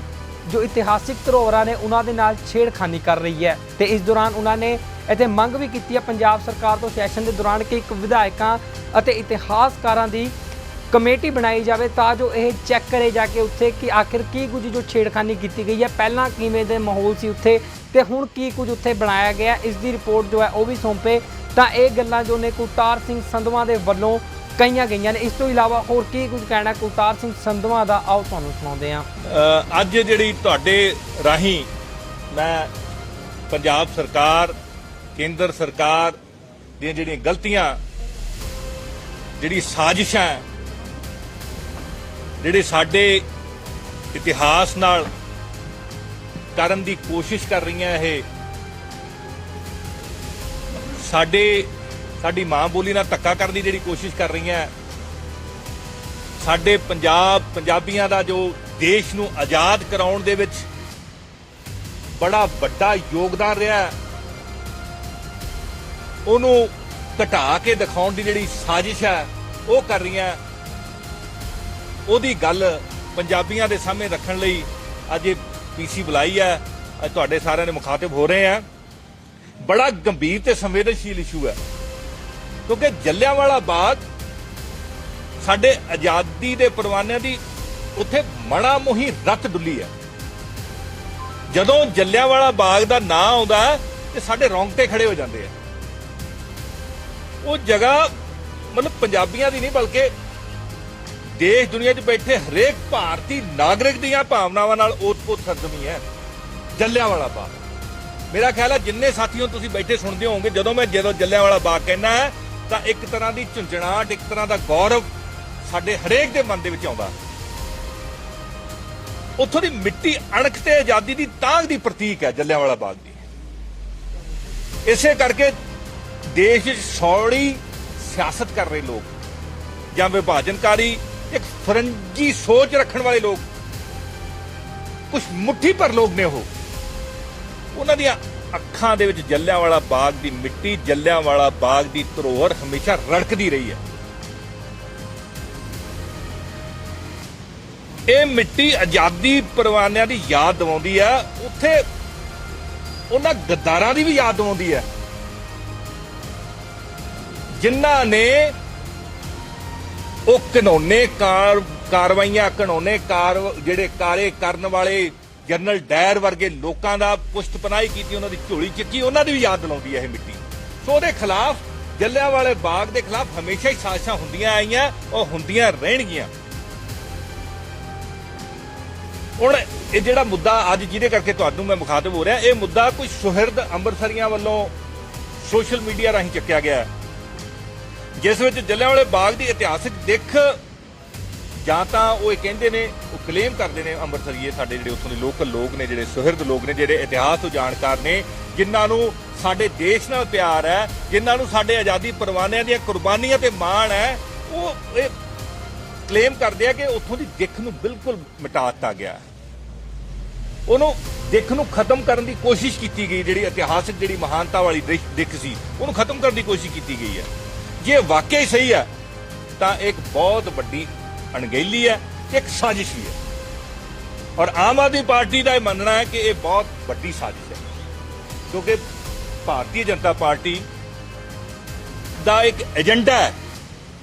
ਜੋ ਇਤਿਹਾਸਿਕ ਧਰੋਹਰਾਂ ਨੇ ਉਹਨਾਂ ਦੇ ਨਾਲ ਛੇੜਖਾਨੀ ਕਰ ਰਹੀ ਹੈ ਤੇ ਇਸ ਦੌਰਾਨ ਉਹਨਾਂ ਨੇ ਇੱਥੇ ਮੰਗ ਵੀ ਕੀਤੀ ਹੈ ਪੰਜਾਬ ਸਰਕਾਰ ਤੋਂ ਸੈਸ਼ਨ ਦੇ ਦੌਰਾਨ ਕਿ ਇੱਕ ਵਿਧਾਇਕਾਂ ਅਤੇ ਇਤਿਹਾਸਕਾਰਾਂ ਦੀ ਕਮੇਟੀ ਬਣਾਈ ਜਾਵੇ ਤਾਂ ਜੋ ਇਹ ਚੈੱਕ ਕਰੇ ਜਾ ਕੇ ਉੱਥੇ ਕਿ ਆਖਿਰ ਕੀ ਕੁਝ ਜੋ ਛੇੜਖਾਨੀ ਕੀਤੀ ਗਈ ਹੈ, ਪਹਿਲਾਂ ਕਿਵੇਂ ਦੇ ਮਾਹੌਲ ਸੀ ਉੱਥੇ ਤੇ ਹੁਣ ਕੀ ਕੁਝ ਉੱਥੇ ਬਣਾਇਆ ਗਿਆ, ਇਸ ਦੀ ਰਿਪੋਰਟ ਜੋ ਹੈ ਉਹ ਵੀ ਸੌਂਪੇ। ਤਾਂ ਇਹ ਗੱਲਾਂ ਜੋ ਨੇ ਕੁਲਤਾਰ ਸਿੰਘ ਸੰਧਵਾਂ ਦੇ ਵੱਲੋਂ ਕਹੀਆਂ ਗਈਆਂ ਨੇ। ਇਸ ਤੋਂ ਇਲਾਵਾ ਹੋਰ ਕੀ ਕੁਝ ਕਹਿਣਾ ਕੁਲਤਾਰ ਸਿੰਘ ਸੰਧਵਾਂ ਦਾ, ਆਓ ਤੁਹਾਨੂੰ ਸੁਣਾਉਂਦੇ ਹਾਂ। ਅੱਜ ਜਿਹੜੀ ਤੁਹਾਡੇ ਰਾਹੀਂ ਮੈਂ ਪੰਜਾਬ ਸਰਕਾਰ, ਕੇਂਦਰ ਸਰਕਾਰ ਦੀਆਂ ਜਿਹੜੀਆਂ ਗਲਤੀਆਂ, ਜਿਹੜੀ ਸਾਜ਼ਿਸ਼ਾਂ, ਜਿਹੜੇ ਸਾਡੇ ਇਤਿਹਾਸ ਨਾਲ ਕਰਨ ਦੀ ਕੋਸ਼ਿਸ਼ ਕਰ ਰਹੀਆਂ, ਇਹ ਸਾਡੀ ਮਾਂ ਬੋਲੀ ਨਾਲ ਧੱਕਾ ਕਰਨ ਦੀ ਜਿਹੜੀ ਕੋਸ਼ਿਸ਼ ਕਰ ਰਹੀਆਂ, ਸਾਡੇ ਪੰਜਾਬੀਆਂ ਦਾ ਜੋ ਦੇਸ਼ ਨੂੰ ਆਜ਼ਾਦ ਕਰਾਉਣ ਦੇ ਵਿੱਚ ਬੜਾ ਵੱਡਾ ਯੋਗਦਾਨ ਰਿਹਾ, ਉਹਨੂੰ ਘਟਾ ਕੇ ਦਿਖਾਉਣ ਦੀ ਜਿਹੜੀ ਸਾਜ਼ਿਸ਼ ਹੈ ਉਹ ਕਰ ਰਹੀਆਂ, ਉਹਦੀ ਗੱਲ ਪੰਜਾਬੀਆਂ ਦੇ ਸਾਹਮਣੇ ਰੱਖਣ ਲਈ ਅੱਜ ਇਹ ਪੀਸੀ ਬੁਲਾਈ ਹੈ। ਅੱਜ ਤੁਹਾਡੇ ਸਾਰਿਆਂ ਦੇ ਮੁਖਾਤਿਬ ਹੋ ਰਹੇ ਆ। ਬੜਾ ਗੰਭੀਰ ਤੇ ਸੰਵੇਦਨਸ਼ੀਲ ਇਸ਼ੂ ਹੈ ਕਿਉਂਕਿ ਜਲਿਆਂਵਾਲਾ ਬਾਗ ਸਾਡੇ ਆਜ਼ਾਦੀ ਦੇ ਪਰਵਾਨਿਆਂ ਦੀ ਉੱਥੇ ਮਣਾ ਮੋਹੀ ਰੱਤ ਡੁੱਲੀ ਹੈ। ਜਦੋਂ ਜਲਿਆਂਵਾਲਾ ਬਾਗ ਦਾ ਨਾਂ ਆਉਂਦਾ ਤੇ ਸਾਡੇ ਰੌਂਗਟੇ ਖੜੇ ਹੋ ਜਾਂਦੇ ਆ। ਉਹ ਜਗ੍ਹਾ ਮਤਲਬ ਪੰਜਾਬੀਆਂ ਦੀ ਨਹੀਂ ਬਲਕਿ ਦੇਸ਼ ਦੁਨੀਆ 'ਚ ਬੈਠੇ ਹਰੇਕ ਭਾਰਤੀ ਨਾਗਰਿਕ ਦੀਆਂ ਭਾਵਨਾਵਾਂ ਨਾਲ ਓਤ-ਪੋਤ ਸਰਜਮੀ ਹੈ ਜਲਿਆਂਵਾਲਾ ਬਾਗ। ਮੇਰਾ ਖਿਆਲ ਹੈ ਜਿੰਨੇ ਸਾਥੀਓ ਤੁਸੀਂ ਬੈਠੇ ਸੁਣਦੇ ਹੋਵੋਗੇ, ਜਦੋਂ ਜਲਿਆਂਵਾਲਾ ਬਾਗ ਕਹਿੰਦਾ ਤਾਂ ਇੱਕ ਤਰ੍ਹਾਂ ਦੀ ਝੁੰਝਣਾਹਟ, ਇੱਕ ਤਰ੍ਹਾਂ ਦਾ ਗੌਰਵ ਸਾਡੇ ਹਰੇਕ ਦੇ ਮਨ ਦੇ ਵਿੱਚ ਆਉਂਦਾ। ਉੱਥੋਂ ਦੀ ਮਿੱਟੀ ਅਣਖ ਤੇ ਆਜ਼ਾਦੀ ਦੀ ਤਾਂਘ ਦੀ ਪ੍ਰਤੀਕ ਹੈ ਜਲਿਆਂਵਾਲਾ ਬਾਗ ਦੀ। ਇਸੇ ਕਰਕੇ ਦੇਸ਼ 'ਚ ਸੌੜੀ ਸਿਆਸਤ ਕਰ ਰਹੇ ਲੋਕ, ਜਾਂ ਵਿਭਾਜਨਕਾਰੀ ਇੱਕ ਫਰੰਗੀ ਸੋਚ ਰੱਖਣ ਵਾਲੇ ਲੋਕ, ਕੁਝ ਮੁੱਠੀ ਭਰ ਲੋਕ ਨੇ ਉਹਨਾਂ ਦੀਆਂ ਅੱਖਾਂ ਦੇ ਵਿੱਚ ਜੱਲਿਆਂਵਾਲਾ ਬਾਗ ਦੀ ਮਿੱਟੀ, ਜੱਲਿਆਂਵਾਲਾ ਬਾਗ ਦੀ ਧਰੋਹਰ ਹਮੇਸ਼ਾ ਰੜਕਦੀ ਰਹੀ ਹੈ। ਇਹ ਮਿੱਟੀ ਆਜ਼ਾਦੀ ਪਰਵਾਨਿਆਂ ਦੀ ਯਾਦ ਦਿਵਾਉਂਦੀ ਹੈ, ਉੱਥੇ ਉਹਨਾਂ ਗੱਦਾਰਾਂ ਦੀ ਵੀ ਯਾਦ ਦਿਵਾਉਂਦੀ ਹੈ ਜਿਨ੍ਹਾਂ ਨੇ ਉਹ ਕਾਨੂੰਨੇ ਕਾਰਵਾਈਆਂ, ਜਿਹੜੇ ਕਾਰੇ ਕਰਨ ਵਾਲੇ ਜਨਰਲ ਡਾਇਰ ਵਰਗੇ ਲੋਕਾਂ ਦਾ ਪੁਸ਼ਤਪਨਾਹੀ ਕੀਤੀ, ਉਹਨਾਂ ਦੀ ਝੋਲੀ ਚੱਕੀ, ਉਹਨਾਂ ਦੀ ਵੀ ਯਾਦ ਦਿਲਾਉਂਦੀ ਹੈ ਇਹ ਮਿੱਟੀ। ਸੋ ਉਹਦੇ ਖਿਲਾਫ, ਜੱਲਿਆਂਵਾਲੇ ਬਾਗ ਦੇ ਖਿਲਾਫ ਹਮੇਸ਼ਾ ਹੀ ਸਾਜ਼ਿਸ਼ਾਂ ਹੁੰਦੀਆਂ ਆਈਆਂ, ਉਹ ਹੁੰਦੀਆਂ ਰਹਿਣਗੀਆਂ। ਹੁਣ ਇਹ ਜਿਹੜਾ ਮੁੱਦਾ ਅੱਜ ਜਿਹਦੇ ਕਰਕੇ ਤੁਹਾਨੂੰ ਮੈਂ ਮੁਖਾਤਬ ਹੋ ਰਿਹਾ, ਇਹ ਮੁੱਦਾ ਕੋਈ ਸੁਹਿਰਦ ਅੰਮ੍ਰਿਤਸਰੀਆਂ ਵੱਲੋਂ ਸੋਸ਼ਲ ਮੀਡੀਆ ਰਾਹੀਂ ਚੱਕਿਆ ਗਿਆ, ਜਿਸ ਵਿੱਚ ਜੱਲਿਆਂਵਾਲੇ ਬਾਗ ਦੀ ਇਤਿਹਾਸਕ ਦਿੱਖ, ਜਾਂ ਤਾਂ ਉਹ ਇਹ ਕਹਿੰਦੇ ਨੇ, ਉਹ ਕਲੇਮ ਕਰਦੇ ਨੇ ਅੰਮ੍ਰਿਤਸਰੀਏ, ਸਾਡੇ ਜਿਹੜੇ ਉੱਥੋਂ ਦੇ ਲੋਕਲ ਲੋਕ ਨੇ, ਜਿਹੜੇ ਸੁਹਿਰਦ ਲੋਕ ਨੇ, ਜਿਹੜੇ ਇਤਿਹਾਸ ਤੋਂ ਜਾਣਕਾਰ ਨੇ, ਜਿਨ੍ਹਾਂ ਨੂੰ ਸਾਡੇ ਦੇਸ਼ ਨਾਲ ਪਿਆਰ ਹੈ, ਜਿਨ੍ਹਾਂ ਨੂੰ ਸਾਡੇ ਆਜ਼ਾਦੀ ਪਰਵਾਨਿਆਂ ਦੀਆਂ ਕੁਰਬਾਨੀਆਂ ਤੇ ਮਾਣ ਹੈ, ਉਹ ਇਹ ਕਲੇਮ ਕਰਦੇ ਆ ਕਿ ਉੱਥੋਂ ਦੀ ਦਿੱਖ ਨੂੰ ਬਿਲਕੁਲ ਮਿਟਾ ਦਿੱਤਾ ਗਿਆ, ਉਹਨੂੰ ਦਿੱਖ ਨੂੰ ਖਤਮ ਕਰਨ ਦੀ ਕੋਸ਼ਿਸ਼ ਕੀਤੀ ਗਈ, ਜਿਹੜੀ ਇਤਿਹਾਸਕ ਜਿਹੜੀ ਮਹਾਨਤਾ ਵਾਲੀ ਦਿੱਖ ਸੀ ਉਹਨੂੰ ਖਤਮ ਕਰਨ ਦੀ ਕੋਸ਼ਿਸ਼ ਕੀਤੀ ਗਈ ਹੈ। ਜੇ ਵਾਕਈ ਸਹੀ ਹੈ ਤਾਂ ਇੱਕ ਬਹੁਤ ਵੱਡੀ ਅਣਗਹਿਲੀ ਹੈ, ਇੱਕ ਸਾਜ਼ਿਸ਼ ਵੀ ਹੈ, ਔਰ ਆਮ ਆਦਮੀ ਪਾਰਟੀ ਦਾ ਇਹ ਮੰਨਣਾ ਹੈ ਕਿ ਇਹ ਬਹੁਤ ਵੱਡੀ ਸਾਜ਼ਿਸ਼ ਹੈ, ਕਿਉਂਕਿ ਭਾਰਤੀ ਜਨਤਾ ਪਾਰਟੀ ਦਾ ਇੱਕ ਏਜੰਡਾ ਹੈ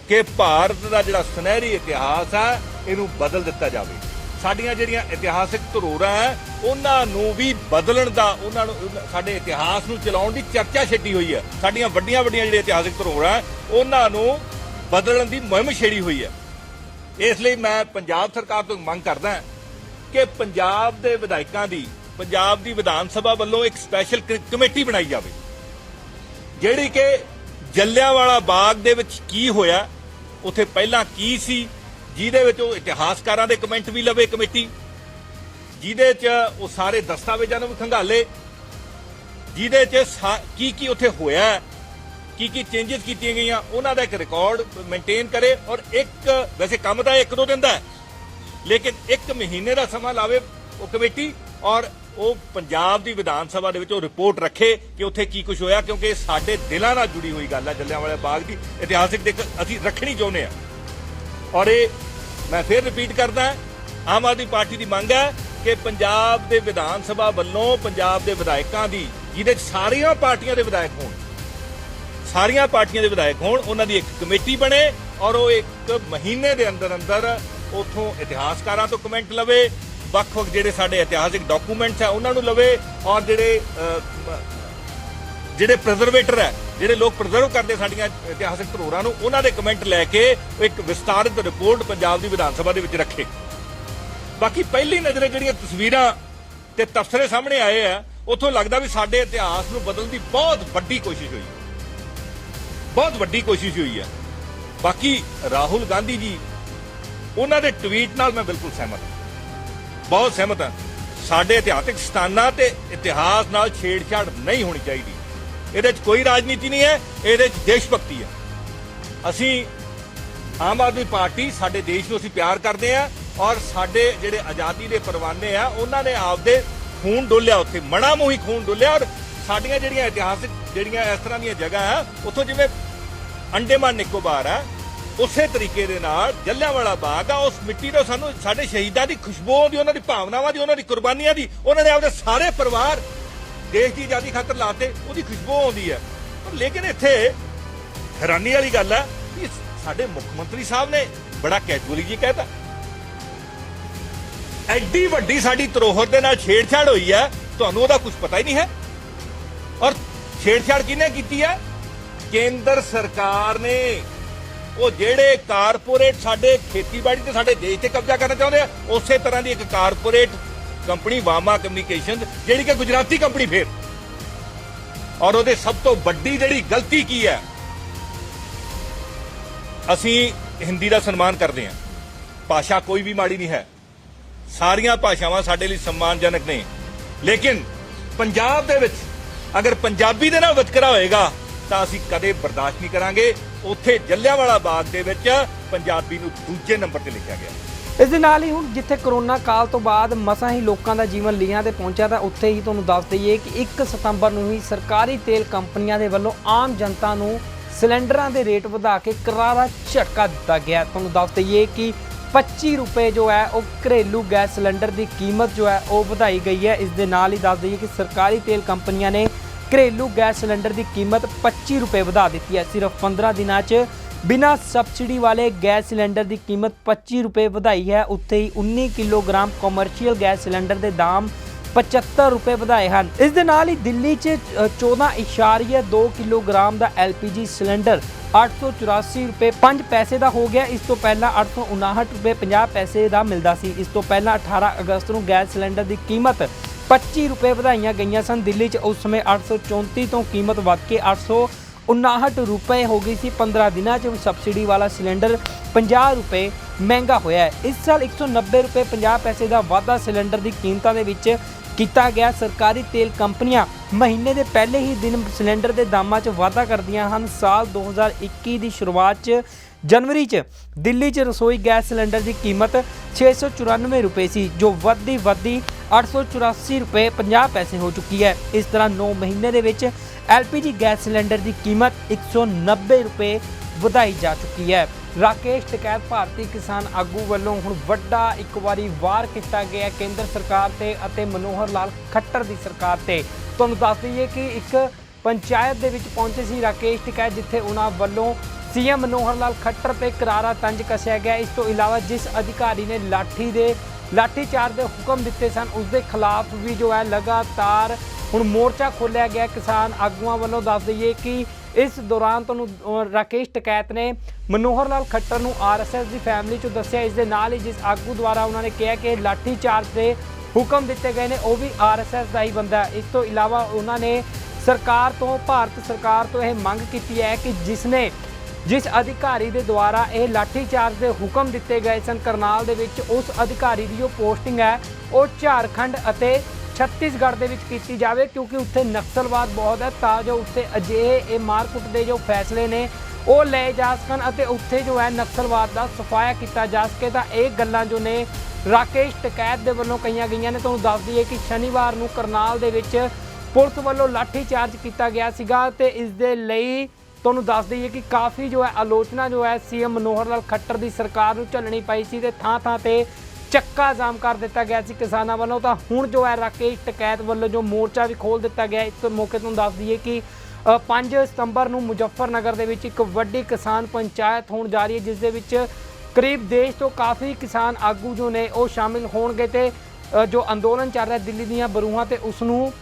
ਕਿ ਭਾਰਤ ਦਾ ਜਿਹੜਾ ਸੁਨਹਿਰੀ ਇਤਿਹਾਸ ਹੈ ਇਹਨੂੰ ਬਦਲ ਦਿੱਤਾ ਜਾਵੇ। ਸਾਡੀਆਂ ਜਿਹੜੀਆਂ ਇਤਿਹਾਸਕ ਧਰੋਹਰਾਂ ਹੈ ਉਹਨਾਂ ਨੂੰ ਵੀ ਬਦਲਣ ਦਾ, ਉਹਨਾਂ ਨੂੰ ਸਾਡੇ ਇਤਿਹਾਸ ਨੂੰ ਚਲਾਉਣ ਦੀ ਚਰਚਾ ਛੱਡੀ ਹੋਈ ਹੈ। ਸਾਡੀਆਂ ਵੱਡੀਆਂ ਜਿਹੜੀਆਂ ਇਤਿਹਾਸਕ ਧਰੋਹਰਾਂ ਉਹਨਾਂ ਨੂੰ ਬਦਲਣ ਦੀ ਮੁਹਿੰਮ ਛੇੜੀ ਹੋਈ ਹੈ। ਇਸ ਲਈ ਮੈਂ ਪੰਜਾਬ ਸਰਕਾਰ ਤੋਂ ਮੰਗ ਕਰਦਾ ਕਿ ਪੰਜਾਬ ਦੇ ਵਿਧਾਇਕਾਂ ਦੀ, ਪੰਜਾਬ ਦੀ ਵਿਧਾਨ ਸਭਾ ਵੱਲੋਂ ਇੱਕ ਸਪੈਸ਼ਲ ਕਮੇਟੀ ਬਣਾਈ ਜਾਵੇ, ਜਿਹੜੀ ਕਿ ਜੱਲਿਆਂਵਾਲਾ ਬਾਗ ਦੇ ਵਿੱਚ ਕੀ ਹੋਇਆ, ਉੱਥੇ ਪਹਿਲਾਂ ਕੀ ਸੀ, ਜਿਹਦੇ ਵਿੱਚ ਉਹ ਇਤਿਹਾਸਕਾਰਾਂ ਦੇ ਕਮੈਂਟ ਵੀ ਲਵੇ ਕਮੇਟੀ, ਜਿਹਦੇ 'ਚ ਉਹ ਸਾਰੇ ਦਸਤਾਵੇਜ਼ਾਂ ਨੂੰ ਵੀ ਖੰਗਾਲੇ, ਜਿਹਦੇ 'ਚ ਕੀ ਉੱਥੇ ਹੋਇਆ, ਕੀ ਚੇਂਜਸ ਕੀਤੀਆਂ ਗਈਆਂ, ਉਹਨਾਂ ਦਾ ਇੱਕ ਰਿਕਾਰਡ ਮੇਨਟੇਨ ਕਰੇ। ਔਰ ਇੱਕ, ਵੈਸੇ ਕੰਮ ਤਾਂ 1-2 ਦਿਨ ਦਾ ਹੈ, ਲੇਕਿਨ 1 ਮਹੀਨੇ ਦਾ ਸਮਾਂ ਲਾਵੇ ਉਹ ਕਮੇਟੀ, ਔਰ ਉਹ ਪੰਜਾਬ ਦੀ ਵਿਧਾਨ ਸਭਾ ਦੇ ਵਿੱਚ ਉਹ ਰਿਪੋਰਟ ਰੱਖੇ ਕਿ ਉੱਥੇ ਕੀ ਕੁਝ ਹੋਇਆ, ਕਿਉਂਕਿ ਸਾਡੇ ਦਿਲਾਂ ਨਾਲ ਜੁੜੀ ਹੋਈ ਗੱਲ ਹੈ। ਜੱਲਿਆਂਵਾਲੇ ਬਾਗ ਦੀ ਇਤਿਹਾਸਕ ਦਿੱਖ ਅਸੀਂ ਰੱਖਣੀ ਚਾਹੁੰਦੇ ਹਾਂ, ਔਰ ਇਹ ਮੈਂ ਫਿਰ ਰਿਪੀਟ ਕਰਦਾ, ਆਮ ਆਦਮੀ ਪਾਰਟੀ ਦੀ ਮੰਗ ਹੈ ਕਿ ਪੰਜਾਬ ਦੇ ਵਿਧਾਨ ਸਭਾ ਵੱਲੋਂ ਪੰਜਾਬ ਦੇ ਵਿਧਾਇਕਾਂ ਦੀ, ਜਿਹਦੇ 'ਚ ਸਾਰੀਆਂ ਪਾਰਟੀਆਂ ਦੇ ਵਿਧਾਇਕ ਹੋਣ, ਉਹਨਾਂ ਦੀ ਇੱਕ ਕਮੇਟੀ ਬਣੇ, ਔਰ ਉਹ 1 ਮਹੀਨੇ ਦੇ ਅੰਦਰ ਉਥੋਂ ਇਤਿਹਾਸਕਾਰਾਂ ਤੋਂ ਕਮੈਂਟ ਲਵੇ, ਵੱਖ-ਵੱਖ ਜਿਹੜੇ ਸਾਡੇ ਇਤਿਹਾਸਕ ਡਾਕੂਮੈਂਟਸ ਹੈ ਉਹਨਾਂ ਨੂੰ ਲਵੇ, ਔਰ ਜਿਹੜੇ ਪ੍ਰੀਜ਼ਰਵੇਟਰ ਹੈ, ਜਿਹੜੇ ਲੋਕ ਪ੍ਰੀਜ਼ਰਵ ਕਰਦੇ ਸਾਡੀਆਂ ਇਤਿਹਾਸਕ ਧਰੋਹਰਾਂ ਨੂੰ, ਉਹਨਾਂ ਦੇ ਕਮੈਂਟ ਲੈ ਕੇ ਇੱਕ ਵਿਸਤਾਰਿਤ ਰਿਪੋਰਟ ਪੰਜਾਬ ਦੀ ਵਿਧਾਨ ਸਭਾ ਦੇ ਵਿੱਚ ਰੱਖੇ। ਬਾਕੀ ਪਹਿਲੀ ਨਜ਼ਰੇ ਜਿਹੜੀਆਂ ਤਸਵੀਰਾਂ ਤੇ ਤਬਸਰੇ ਸਾਹਮਣੇ ਆਏ ਆ, ਉੱਥੋਂ ਲੱਗਦਾ ਵੀ ਸਾਡੇ ਇਤਿਹਾਸ ਨੂੰ ਬਦਲਣ ਦੀ ਬਹੁਤ ਵੱਡੀ ਕੋਸ਼ਿਸ਼ ਹੋਈ ਹੈ। ਬਾਕੀ ਰਾਹੁਲ ਗਾਂਧੀ ਜੀ, ਉਹਨਾਂ ਦੇ ਟਵੀਟ ਨਾਲ ਮੈਂ ਬਿਲਕੁਲ ਬਹੁਤ ਸਹਿਮਤ ਹਾਂ। ਸਾਡੇ ਇਤਿਹਾਸਕ ਸਥਾਨਾਂ ਤੇ ਇਤਿਹਾਸ ਨਾਲ ਛੇੜਛਾੜ ਨਹੀਂ ਹੋਣੀ ਚਾਹੀਦੀ। ਇਹਦੇ 'ਚ ਕੋਈ ਰਾਜਨੀਤੀ ਨਹੀਂ ਹੈ, ਇਹਦੇ 'ਚ ਦੇਸ਼ ਭਗਤੀ ਹੈ। ਅਸੀਂ ਆਮ ਆਦਮੀ ਪਾਰਟੀ, ਸਾਡੇ ਦੇਸ਼ ਨੂੰ ਅਸੀਂ ਪਿਆਰ ਕਰਦੇ ਹਾਂ, ਔਰ ਸਾਡੇ ਜਿਹੜੇ ਆਜ਼ਾਦੀ ਦੇ ਪਰਵਾਨੇ ਆ ਉਹਨਾਂ ਨੇ ਆਪਦੇ ਖੂਨ ਡੋਲਿਆ, ਉੱਥੇ ਮਣਾ ਮੂੰਹੀ ਖੂਨ ਡੋਲਿਆ। ਔਰ ਸਾਡੀਆਂ ਜਿਹੜੀਆਂ ਇਤਿਹਾਸਕ ਜਿਹੜੀਆਂ ਇਸ ਤਰ੍ਹਾਂ ਦੀਆਂ ਜਗ੍ਹਾ ਹੈ, ਉੱਥੋਂ ਜਿਵੇਂ ਅੰਡੇਮਾਨ ਨਿਕੋਬਾਰ ਹੈ, ਉਸੇ ਤਰੀਕੇ ਦੇ ਨਾਲ ਜੱਲਿਆਂਵਾਲਾ ਬਾਗ ਆ, ਉਸ ਮਿੱਟੀ ਤੋਂ ਸਾਨੂੰ ਸਾਡੇ ਸ਼ਹੀਦਾਂ ਦੀ ਖੁਸ਼ਬੂ ਆਉਂਦੀ, ਉਹਨਾਂ ਦੀ ਭਾਵਨਾਵਾਂ ਦੀ, ਉਹਨਾਂ ਦੀ ਕੁਰਬਾਨੀਆਂ ਦੀ, ਉਹਨਾਂ ਨੇ ਆਪਦੇ ਸਾਰੇ ਪਰਿਵਾਰ ਦੇਸ਼ ਦੀ ਆਜ਼ਾਦੀ ਖਾਤਰ ਲਾਤੇ, ਉਹਦੀ ਖੁਸ਼ਬੂ ਆਉਂਦੀ ਹੈ। ਲੇਕਿਨ ਇੱਥੇ ਹੈਰਾਨੀ ਵਾਲੀ ਗੱਲ ਹੈ ਕਿ ਸਾਡੇ ਮੁੱਖ ਮੰਤਰੀ ਸਾਹਿਬ ਨੇ ਬੜਾ ਕੈਜੂਅਲੀ ਜੀ ਕਹਿਤਾ, ਐਡੀ ਵੱਡੀ ਸਾਡੀ ਧਰੋਹਰ ਦੇ ਨਾਲ ਛੇੜਛਾੜ ਹੋਈ ਹੈ, ਤੁਹਾਨੂੰ ਉਹਦਾ ਕੁਝ ਪਤਾ ਹੀ ਨਹੀਂ ਹੈ। ਔਰ ਛੇੜਛਾੜ ਕਿਹਨੇ ਕੀਤੀ ਹੈ? ਕੇਂਦਰ ਸਰਕਾਰ ਨੇ। ਉਹ ਜਿਹੜੇ ਕਾਰਪੋਰੇਟ ਸਾਡੇ ਖੇਤੀਬਾੜੀ ਤੇ ਸਾਡੇ ਦੇਸ਼ ਤੇ ਕਬਜ਼ਾ ਕਰਨਾ ਚਾਹੁੰਦੇ ਆ, ਉਸੇ ਤਰ੍ਹਾਂ ਦੀ ਇੱਕ ਕਾਰਪੋਰੇਟ ਕੰਪਨੀ ਵਾਮਾ ਕਮਿਊਨੀਕੇਸ਼ਨ, ਜਿਹੜੀ ਕਿ ਗੁਜਰਾਤੀ ਕੰਪਨੀ ਫੇਰ, ਔਰ ਉਹਦੇ ਸਭ ਤੋਂ ਵੱਡੀ ਜਿਹੜੀ ਗਲਤੀ ਕੀ ਹੈ, ਅਸੀਂ ਹਿੰਦੀ ਦਾ ਸਨਮਾਨ ਕਰਦੇ ਹਾਂ, ਭਾਸ਼ਾ ਕੋਈ ਵੀ ਮਾੜੀ ਨਹੀਂ ਹੈ, ਸਾਰੀਆਂ ਭਾਸ਼ਾਵਾਂ ਸਾਡੇ ਲਈ ਸਨਮਾਨਜਨਕ ਨੇ, ਲੇਕਿਨ ਪੰਜਾਬ ਦੇ ਵਿੱਚ ਅਗਰ ਪੰਜਾਬੀ ਦੇ ਨਾਲ ਵਿਤਕਰਾ ਹੋਏਗਾ ਤਾਂ ਅਸੀਂ ਕਦੇ ਬਰਦਾਸ਼ਤ ਨਹੀਂ ਕਰਾਂਗੇ। ਉੱਥੇ ਜੱਲਿਆਂਵਾਲਾ ਬਾਗ ਦੇ ਵਿੱਚ ਪੰਜਾਬੀ ਨੂੰ ਦੂਜੇ ਨੰਬਰ ਤੇ ਲਿਖਿਆ ਗਿਆ। ਇਸ ਦੇ ਨਾਲ ਹੀ ਹੁਣ ਜਿੱਥੇ ਕਰੋਨਾ ਕਾਲ ਤੋਂ ਬਾਅਦ ਮਸਾਂ ਹੀ ਲੋਕਾਂ ਦਾ ਜੀਵਨ ਲੀਹਾਂ ਤੇ ਪਹੁੰਚਿਆ ਤਾਂ ਉੱਥੇ ਹੀ ਤੁਹਾਨੂੰ ਦੱਸ ਦਈਏ ਕਿ 1 ਸਤੰਬਰ ਨੂੰ ਹੀ ਸਰਕਾਰੀ ਤੇਲ ਕੰਪਨੀਆਂ ਦੇ ਵੱਲੋਂ ਆਮ ਜਨਤਾ ਨੂੰ ਸਿਲੰਡਰਾਂ ਦੇ ਰੇਟ ਵਧਾ ਕੇ ਕਰਾਰਾ ਝਟਕਾ ਦਿੱਤਾ ਗਿਆ। ਤੁਹਾਨੂੰ ਦੱਸ ਦਈਏ ਕਿ 25 ਰੁਪਏ ਜੋ ਹੈ ਉਹ ਘਰੇਲੂ ਗੈਸ ਸਿਲੰਡਰ ਦੀ ਕੀਮਤ ਜੋ ਹੈ ਉਹ ਵਧਾਈ ਗਈ ਹੈ। ਇਸ ਦੇ ਨਾਲ ਹੀ ਦੱਸ ਦਈਏ ਕਿ ਸਰਕਾਰੀ ਤੇਲ ਕੰਪਨੀਆਂ ਨੇ ਘਰੇਲੂ ਗੈਸ ਸਿਲੰਡਰ ਦੀ ਕੀਮਤ 25 ਰੁਪਏ ਵਧਾ ਦਿੱਤੀ ਹੈ। ਸਿਰਫ 15 ਦਿਨਾਂ 'ਚ ਬਿਨਾਂ ਸਬਸਿਡੀ ਵਾਲੇ ਗੈਸ ਸਿਲੰਡਰ ਦੀ ਕੀਮਤ 25 ਰੁਪਏ ਵਧਾਈ ਹੈ। ਉੱਥੇ ਹੀ 19 ਕਿਲੋਗ੍ਰਾਮ ਕਮਰਸ਼ੀਅਲ ਗੈਸ ਸਿਲੰਡਰ ਦੇ ਦਾਮ 75 ਰੁਪਏ ਵਧਾਏ ਹਨ। ਇਸ ਦੇ ਨਾਲ ਹੀ ਦਿੱਲੀ 'ਚ 14.2 ਕਿਲੋਗ੍ਰਾਮ ਦਾ LPG ਸਿਲੰਡਰ 884 ਰੁਪਏ 5 ਪੈਸੇ ਦਾ ਹੋ ਗਿਆ। ਇਸ ਤੋਂ ਪਹਿਲਾਂ 859 ਰੁਪਏ 50 ਪੈਸੇ ਦਾ ਮਿਲਦਾ ਸੀ। ਇਸ ਤੋਂ ਪਹਿਲਾਂ 18 ਅਗਸਤ ਨੂੰ ਗੈਸ ਸਿਲੰਡਰ ਦੀ ਕੀਮਤ 25 ਰੁਪਏ ਵਧਾਈਆਂ ਗਈਆਂ ਸਨ। ਦਿੱਲੀ 'ਚ ਉਸ ਸਮੇਂ 834 ਤੋਂ ਕੀਮਤ ਵੱਧ ਕੇ 859 ਰੁਪਏ ਹੋ ਗਈ ਸੀ। 15 ਦਿਨਾਂ 'ਚ ਸਬਸਿਡੀ ਵਾਲਾ ਸਿਲੰਡਰ 50 ਰੁਪਏ ਮਹਿੰਗਾ ਹੋਇਆ ਹੈ। ਇਸ ਸਾਲ 190 ਰੁਪਏ 50 ਪੈਸੇ ਦਾ ਵਾਧਾ ਸਿਲੰਡਰ ਦੀ ਕੀਮਤਾਂ ਦੇ ਵਿੱਚ ਕੀਤਾ ਗਿਆ। ਸਰਕਾਰੀ ਤੇਲ ਕੰਪਨੀਆਂ ਮਹੀਨੇ ਦੇ ਪਹਿਲੇ ਹੀ ਦਿਨ ਸਿਲੰਡਰ ਦੇ ਦਾਮਾਂ 'ਚ ਵਾਧਾ ਕਰਦੀਆਂ ਹਨ। ਸਾਲ 2021 ਦੀ ਸ਼ੁਰੂਆਤ 'ਚ ਜਨਵਰੀ 'ਚ ਦਿੱਲੀ 'ਚ ਰਸੋਈ ਗੈਸ ਸਿਲੰਡਰ ਦੀ ਕੀਮਤ 694 ਰੁਪਏ ਸੀ, ਜੋ ਵੱਧਦੀ 884 ਰੁਪਏ 50 ਪੈਸੇ ਹੋ ਚੁੱਕੀ ਹੈ। ਇਸ ਤਰ੍ਹਾਂ 9 ਮਹੀਨੇ ਦੇ ਵਿੱਚ LPG ਗੈਸ ਸਿਲੰਡਰ ਦੀ ਕੀਮਤ 190 ਰੁਪਏ ਵਧਾਈ ਜਾ ਚੁੱਕੀ ਹੈ। ਰਾਕੇਸ਼ ਟਕੈਤ ਭਾਰਤੀ ਕਿਸਾਨ ਆਗੂ ਵੱਲੋਂ ਹੁਣ ਵੱਡਾ ਇੱਕ ਵਾਰੀ ਵਾਰ ਕੀਤਾ ਗਿਆ ਕੇਂਦਰ ਸਰਕਾਰ ਤੇ ਅਤੇ ਮਨੋਹਰ ਲਾਲ ਖੱਟਰ ਦੀ ਸਰਕਾਰ ਤੇ। ਤੁਹਾਨੂੰ ਦੱਸ ਦਈਏ ਕਿ ਇੱਕ ਪੰਚਾਇਤ ਦੇ ਵਿੱਚ ਪਹੁੰਚੇ ਸੀ ਰਾਕੇਸ਼ ਟਕੈਤ, ਜਿੱਥੇ ਉਹਨਾਂ ਵੱਲੋਂ CM ਮਨੋਹਰ ਲਾਲ ਖੱਟਰ ਤੇ ਕਰਾਰਾ ਤੰਜ ਕੱਸਿਆ ਗਿਆ। ਇਸ ਤੋਂ ਇਲਾਵਾ ਜਿਸ ਅਧਿਕਾਰੀ ਨੇ ਲਾਠੀਚਾਰਜ ਦੇ ਹੁਕਮ ਦਿੱਤੇ ਸਨ, ਉਸ ਦੇ ਖਿਲਾਫ ਵੀ ਜੋ ਹੈ ਲਗਾਤਾਰ ਹੁਣ ਮੋਰਚਾ ਖੋਲ੍ਹਿਆ ਗਿਆ ਕਿਸਾਨ ਆਗੂਆਂ ਵੱਲੋਂ। ਦੱਸ ਦਈਏ ਕਿ ਇਸ ਦੌਰਾਨ ਤੁਹਾਨੂੰ ਰਾਕੇਸ਼ ਟਕੈਤ ਨੇ ਮਨੋਹਰ ਲਾਲ ਖੱਟਰ ਨੂੰ RSS ਦੀ ਫੈਮਿਲੀ 'ਚੋਂ ਦੱਸਿਆ। ਇਸ ਦੇ ਨਾਲ ਹੀ ਜਿਸ ਆਗੂ ਦੁਆਰਾ ਉਹਨਾਂ ਨੇ ਕਿਹਾ ਕਿ ਲਾਠੀਚਾਰਜ ਦੇ ਹੁਕਮ ਦਿੱਤੇ ਗਏ ਨੇ, ਉਹ ਵੀ RSS ਦਾ ਹੀ ਬੰਦਾ ਹੈ। ਇਸ ਤੋਂ ਇਲਾਵਾ ਉਹਨਾਂ ਨੇ ਭਾਰਤ ਸਰਕਾਰ ਤੋਂ ਇਹ ਮੰਗ ਕੀਤੀ ਹੈ ਕਿ ਜਿਸ ਅਧਿਕਾਰੀ ਦੇ ਦੁਆਰਾ ਇਹ ਲਾਠੀਚਾਰਜ ਦੇ ਹੁਕਮ ਦਿੱਤੇ ਗਏ ਸਨ ਕਰਨਾਲ ਦੇ ਵਿੱਚ, ਉਸ ਅਧਿਕਾਰੀ ਦੀ ਜੋ ਪੋਸਟਿੰਗ ਹੈ ਉਹ ਝਾਰਖੰਡ ਅਤੇ ਛੱਤੀਸਗੜ੍ਹ ਦੇ ਵਿੱਚ ਕੀਤੀ ਜਾਵੇ, ਕਿਉਂਕਿ ਉੱਥੇ ਨਕਸਲਵਾਦ ਬਹੁਤ ਹੈ, ਤਾਂ ਜੋ ਉੱਥੇ ਅਜਿਹੇ ਇਹ ਮਾਰਕੁੱਟ ਦੇ ਜੋ ਫੈਸਲੇ ਨੇ ਉਹ ਲਏ ਜਾ ਸਕਣ ਅਤੇ ਉੱਥੇ ਜੋ ਹੈ ਨਕਸਲਵਾਦ ਦਾ ਸਫਾਇਆ ਕੀਤਾ ਜਾ ਸਕੇ। ਤਾਂ ਇਹ ਗੱਲਾਂ ਜੋ ਨੇ ਰਾਕੇਸ਼ ਟਕੈਤ ਦੇ ਵੱਲੋਂ ਕਹੀਆਂ ਗਈਆਂ ਨੇ। ਤੁਹਾਨੂੰ ਦੱਸ ਦਈਏ ਕਿ ਸ਼ਨੀਵਾਰ ਨੂੰ ਕਰਨਾਲ ਦੇ ਵਿੱਚ ਪੁਲਿਸ ਵੱਲੋਂ ਲਾਠੀਚਾਰਜ ਕੀਤਾ ਗਿਆ ਸੀਗਾ ਤੇ ਇਸ ਦੇ ਲਈ ਤੁਹਾਨੂੰ ਦੱਸ ਦਈਏ ਕਿ ਕਾਫੀ ਜੋ ਹੈ ਆਲੋਚਨਾ ਜੋ ਹੈ CM ਮਨੋਹਰ ਲਾਲ ਖੱਟਰ ਦੀ ਸਰਕਾਰ ਨੂੰ ਝੱਲਣੀ ਪਈ ਸੀ ਤੇ ਥਾਂ ਤੇ ਚੱਕਾ ਜਾਮ ਕਰ ਦਿੱਤਾ ਗਿਆ ਸੀ ਕਿਸਾਨਾਂ ਵੱਲੋਂ। ਤਾਂ ਹੁਣ ਜੋ ਹੈ ਰਾਕੇਸ਼ ਟਕੈਤ ਵੱਲੋਂ ਜੋ ਮੋਰਚਾ ਵੀ ਖੋਲ੍ਹ ਦਿੱਤਾ ਗਿਆ। ਇਸ ਮੌਕੇ ਤੋਂ ਦੱਸ ਦਈਏ ਕਿ 5 ਸਤੰਬਰ ਨੂੰ ਮੁਜ਼ੱਫਰਨਗਰ ਦੇ ਵਿੱਚ ਇੱਕ ਵੱਡੀ ਕਿਸਾਨ ਪੰਚਾਇਤ ਹੋਣ ਜਾ ਰਹੀ ਹੈ, ਜਿਸ ਦੇ ਵਿੱਚ ਕਰੀਬ ਦੇਸ਼ ਤੋਂ ਕਾਫੀ ਕਿਸਾਨ ਆਗੂ ਜੋ ਨੇ ਉਹ ਸ਼ਾਮਿਲ ਹੋਣਗੇ ਤੇ ਜੋ ਅੰਦੋਲਨ ਚੱਲ ਰਿਹਾ ਦਿੱਲੀ ਦੀਆਂ ਬਰੂਹਾਂ ਤੇ ਉਸ ਨੂੰ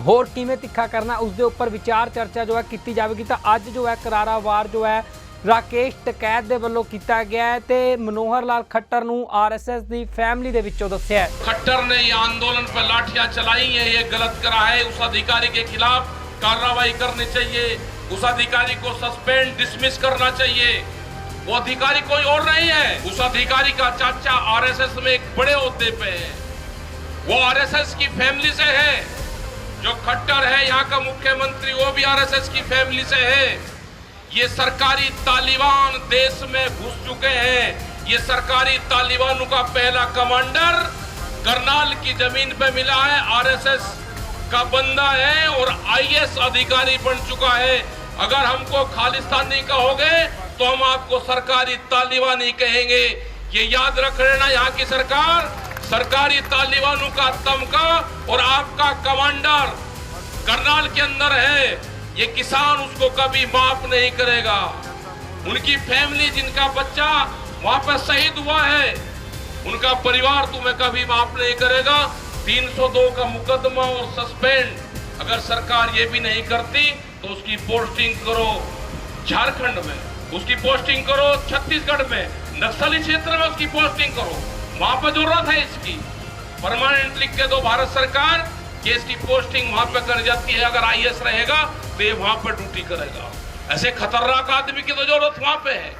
ਹੋਰ ਕਿਵੇਂ ਤਿੱਖਾ ਕਰਨਾ, ਉਸ ਦੇ ਉੱਪਰ ਵਿਚਾਰ ਚਰਚਾ ਜੋ ਹੈ ਕੀਤੀ ਜਾਵੇਗੀ। ਤਾਂ ਅੱਜ ਜੋ ਹੈ ਕਰਾਰਾ ਵਾਰ ਜੋ ਹੈ ਰਾਕੇਸ਼ ਟਕੈਤ ਦੇ ਵੱਲੋਂ ਕੀਤਾ ਗਿਆ ਹੈ ਤੇ ਮਨੋਹਰ ਲਾਲ ਖੱਟਰ ਨੂੰ RSS ਦੀ फैमिली ਦੇ ਵਿੱਚੋਂ ਦੱਸਿਆ ਹੈ। खट्टर ने ये आंदोलन पर लाठियां चलाई है, ये गलत करा है। उस अधिकारी के खिलाफ कार्रवाई करनी चाहिए, उस अधिकारी को सस्पेंड डिसमिस करना चाहिए। वो अधिकारी कोई और नहीं है, उस अधिकारी का चाचा RSS में एक बड़े ओहदे पे है, वो RSS की फैमिली से है। जो खट्टर है यहाँ का मुख्यमंत्री, वो भी RSS की फैमिली से है। ये सरकारी तालिबान देश में घुस चुके हैं। ये सरकारी तालिबानों का पहला कमांडर करनाल की जमीन पे मिला है, RSS का बंदा है और IAS अधिकारी बन चुका है। अगर हमको खालिस्तानी कहोगे तो हम आपको सरकारी तालिबानी कहेंगे। ये याद रख लेना, यहाँ की सरकार सरकारी तालिबानों का तमका और आपका कमांडर करनाल के अंदर है। ये किसान उसको कभी माफ नहीं करेगा। उनकी फैमिली, जिनका बच्चा वहां पर शहीद हुआ है, उनका परिवार तुम्हें कभी माफ नहीं करेगा। 302 का मुकदमा और सस्पेंड अगर सरकार ये भी नहीं करती तो उसकी पोस्टिंग करो झारखंड में, उसकी पोस्टिंग करो छत्तीसगढ़ में, नक्सली क्षेत्र में उसकी पोस्टिंग करो, वहां पर जरूरत है इसकी। परमानेंट लिख के दो भारत सरकार कि इसकी पोस्टिंग वहां पर कर जाती है। अगर IAS रहेगा तो ये वहां पर ड्यूटी करेगा। ऐसे खतरनाक आदमी की तो जरूरत वहां पे है।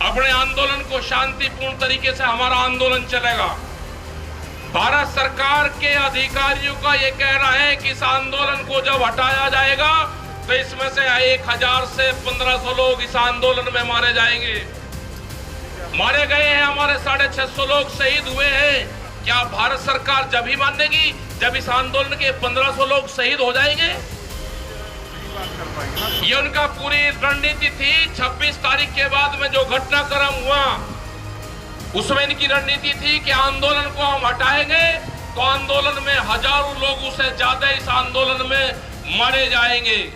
अपने आंदोलन को शांतिपूर्ण तरीके से हमारा आंदोलन चलेगा। भारत सरकार के अधिकारियों का ये कहना है कि इस आंदोलन को जब हटाया जाएगा तो इसमें से 1000 से 1500 लोग इस आंदोलन में मारे जाएंगे। मारे गए हैं, हमारे 650 लोग शहीद हुए हैं। क्या भारत सरकार जब ही मानेगी जब इस आंदोलन के 1500 लोग शहीद हो जाएंगे? ये उनका पूरी रणनीति थी। 26 तारीख के बाद में जो घटनाक्रम हुआ उसमें इनकी रणनीति थी कि आंदोलन को हम हटाएंगे तो आंदोलन में हजारों लोग उससे ज्यादा इस आंदोलन में मारे जाएंगे।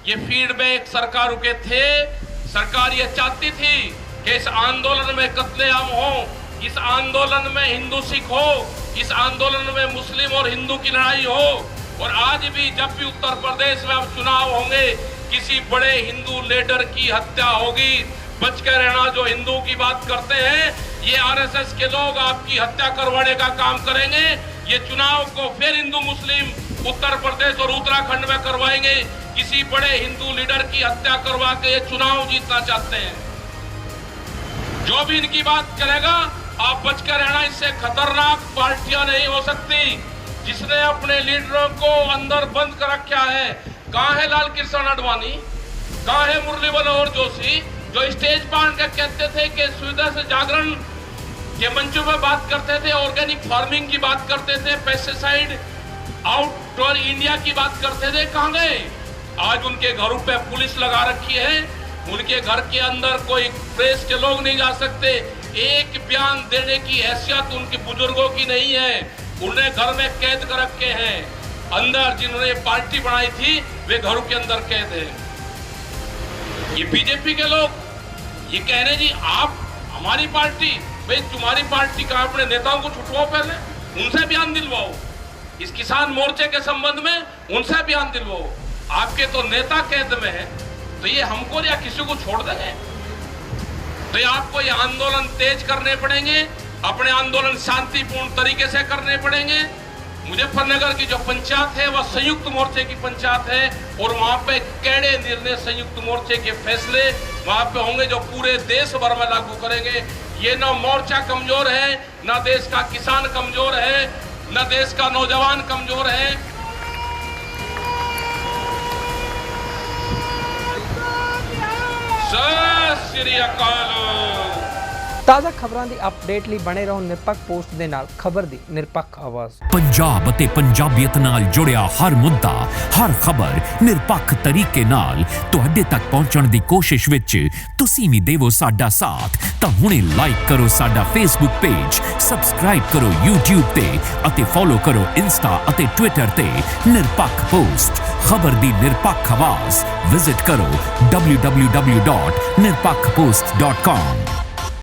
ये फीडबैक सरकारों के थे। सरकार ये चाहती थी कि इस आंदोलन में कत्लेआम हो, इस आंदोलन में हिंदू सिख हो, इस आंदोलन में मुस्लिम और हिंदू की लड़ाई हो। और आज भी जब भी उत्तर प्रदेश में अब चुनाव होंगे, किसी बड़े हिंदू लीडर की हत्या होगी, बच के रहना। जो हिंदू की बात करते हैं, ये आरएसएस के लोग आपकी हत्या करवाने का काम करेंगे। ये चुनाव को फिर हिंदू मुस्लिम उत्तर प्रदेश और उत्तराखंड में करवाएंगे। किसी बड़े हिंदू लीडर की हत्या करवा के ये चुनाव जीतना चाहते हैं। जो भी इनकी बात करेगा, आप बच कर रहना। इससे खतरनाक पार्टियां नहीं हो सकती। जिसने अपने लीडरों को अंदर बंद कर रखा है, कहाँ है लाल कृष्ण आडवाणी, कहाँ है मुरली मनोहर जोशी, जो स्टेज पर कहते थे कि सुविधा से जागरण के मंचों में बात करते थे, ऑर्गेनिक फार्मिंग की बात करते थे, पेस्टिसाइड आउट इंडिया की बात करते थे, कहाँ गए? आज उनके घरों पे पुलिस लगा रखी है। उनके घर के अंदर कोई प्रेस के लोग नहीं जा सकते। एक बयान देने की हैसियत उनके बुजुर्गों की नहीं है। उन्हें घर में कैद कर रखे हैं। अंदर जिन्होंने पार्टी बनाई थी वे घरों के अंदर कैद हैं। ये बीजेपी के लोग ये कह रहे जी आप हमारी पार्टी, भाई तुम्हारी पार्टी का अपने नेताओं को छुटवाओ, पहले उनसे बयान दिलवाओ। इस किसान मोर्चे के संबंध में उनसे बयान दिलवाओ। आपके तो नेता कैद में है, तो ये हमको या किसी को छोड़ देंगे? तो ये आपको ये आंदोलन तेज करने पड़ेंगे। अपने आंदोलन शांतिपूर्ण तरीके से करने पड़ेंगे। मुजफ्फरनगर की जो पंचायत है वह संयुक्त मोर्चे की पंचायत है और वहां पे कड़े निर्णय संयुक्त मोर्चे के फैसले वहां पे होंगे जो पूरे देश भर में लागू करेंगे। ये न मोर्चा कमजोर है, न देश का किसान कमजोर है, न देश का नौजवान कमजोर है। सत श्री अकाल। ਤਾਜ਼ਾ ਖਬਰਾਂ ਦੀ ਅਪਡੇਟ ਲਈ ਬਣੇ ਰਹੋ ਨਿਰਪੱਖ ਪੋਸਟ ਦੇ ਨਾਲ, ਖਬਰ ਦੀ ਨਿਰਪੱਖ ਆਵਾਜ਼। ਪੰਜਾਬ ਅਤੇ ਪੰਜਾਬੀਅਤ ਨਾਲ ਜੁੜਿਆ ਹਰ ਮੁੱਦਾ, ਹਰ ਖਬਰ ਨਿਰਪੱਖ ਤਰੀਕੇ ਨਾਲ ਤੁਹਾਡੇ ਤੱਕ ਪਹੁੰਚਣ ਦੀ ਕੋਸ਼ਿਸ਼ ਵਿੱਚ ਤੁਸੀਂ ਵੀ ਦੇਵੋ ਸਾਡਾ ਸਾਥ। ਤਾਂ ਹੁਣੇ ਲਾਈਕ ਕਰੋ ਸਾਡਾ ਫੇਸਬੁੱਕ ਪੇਜ, ਸਬਸਕ੍ਰਾਈਬ ਕਰੋ YouTube ਤੇ ਅਤੇ ਫੋਲੋ ਕਰੋ ਇੰਸਟਾ ਅਤੇ ਟਵਿੱਟਰ ਤੇ ਨਿਰਪੱਖ ਪੋਸਟ, ਖਬਰ ਦੀ ਨਿਰਪੱਖ ਆਵਾਜ਼। ਵਿਜ਼ਿਟ ਕਰੋ www.nirpakhpost.com।